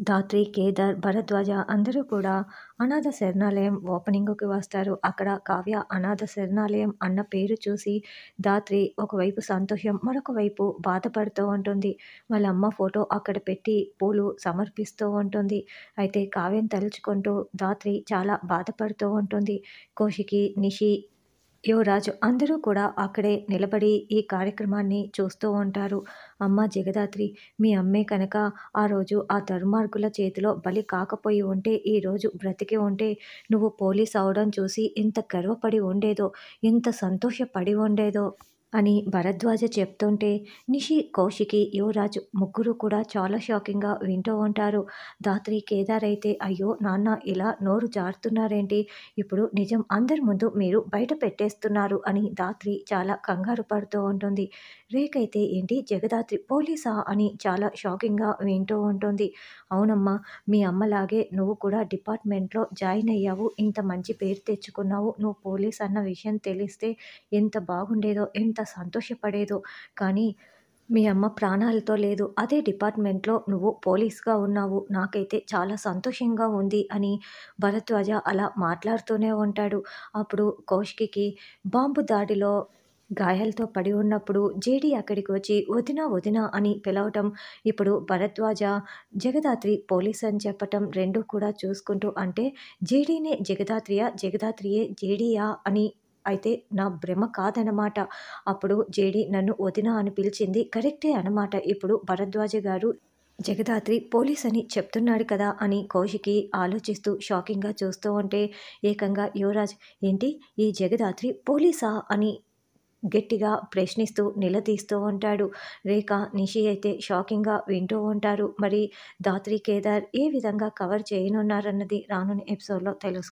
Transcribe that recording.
ధాత్రి, కేదార్, భరద్వాజ అందరూ కూడా అనాథ శరణాలయం ఓపెనింగ్‌కి వస్తారు. అక్కడ కావ్య అనాథ శరణాలయం అన్న పేరు చూసి ధాత్రి ఒకవైపు సంతోషం, మరొక వైపు బాధపడుతూ ఉంటుంది. వాళ్ళ అమ్మ ఫోటో అక్కడ పెట్టి పూలు సమర్పిస్తూ ఉంటుంది. అయితే కావ్యని తలుచుకుంటూ ధాత్రి చాలా బాధపడుతూ ఉంటుంది. కౌశికి, నిషి, యువరాజ్ అందరూ కూడా అక్కడే నిలబడి ఈ కార్యక్రమాన్ని చూస్తూ ఉంటారు. అమ్మ జగదాత్రి, మీ అమ్మే కనుక ఆ రోజు ఆ దుర్మార్గుల చేతిలో బలి కాకపోయి ఉంటే, ఈరోజు బ్రతికి ఉంటే, నువ్వు పోలీస్ అవ్వడం చూసి ఎంత గర్వపడి ఉండేదో, ఎంత సంతోషపడి ఉండేదో అని భరద్వాజ చెప్తుంటే, నిషి, కౌశికి, యువరాజ్ ముగ్గురు కూడా చాలా షాకింగ్‌గా వింటూ ఉంటారు. ధాత్రి, కేదార్ అయితే, అయ్యో నాన్న ఇలా నోరు జారుతున్నారేంటి? ఇప్పుడు నిజం అందరి ముందు మీరు బయట పెట్టేస్తున్నారు అని ధాత్రి చాలా కంగారు పడుతూ ఉంటుంది. రేఖ అయితే, ఏంటి జగదాత్రి పోలీసా అని చాలా షాకింగ్‌గా వింటూ ఉంటుంది. అవునమ్మా, మీ అమ్మలాగే నువ్వు కూడా డిపార్ట్మెంట్‌లో జాయిన్ అయ్యావు. ఇంత మంచి పేరు తెచ్చుకున్నావు. నువ్వు పోలీస్ అన్న విషయం తెలిస్తే ఎంత బాగుండేదో, ఎంత సంతోషపడేదో. కానీ మీ అమ్మ ప్రాణాలతో లేదు. అదే డిపార్ట్మెంట్‌లో నువ్వు పోలీస్‌గా ఉన్నావు. నాకైతే చాలా సంతోషంగా ఉంది అని భరద్వాజ అలా మాట్లాడుతూనే ఉంటాడు. అప్పుడు కౌశికికి బాంబు దాడిలో గాయాలతో పడి ఉన్నప్పుడు జేడీ అక్కడికి వచ్చి వదిన, వదిన అని పిలవటం, ఇప్పుడు భరద్వాజ జగదాత్రి పోలీస్ అని చెప్పటం 2 కూడా చూసుకుంటూ, అంటే జేడీనే జగదాత్రియా? జగదాత్రియే జేడీయా అని అయితే నా భ్రమ కాదనమాట. అప్పుడు జేడీ నన్ను వదిన అని పిలిచింది కరెక్టే అనమాట. ఇప్పుడు భరద్వాజ గారు జగదాత్రి పోలీస్ అని చెప్తున్నాడు కదా అని కౌశికి ఆలోచిస్తూ షాకింగ్‌గా చూస్తూ ఉంటే, ఏకంగా యువరాజ్, ఏంటి ఈ జగదాత్రి పోలీసా అని గట్టిగా ప్రశ్నిస్తూ నిలదీస్తూ ఉంటాడు. రేఖ, నిషి అయితే షాకింగ్‌గా వింటూ ఉంటారు. మరి ధాత్రి, కేదార్ ఏ విధంగా కవర్ చేయనున్నారన్నది రానున్న ఎపిసోడ్‌లో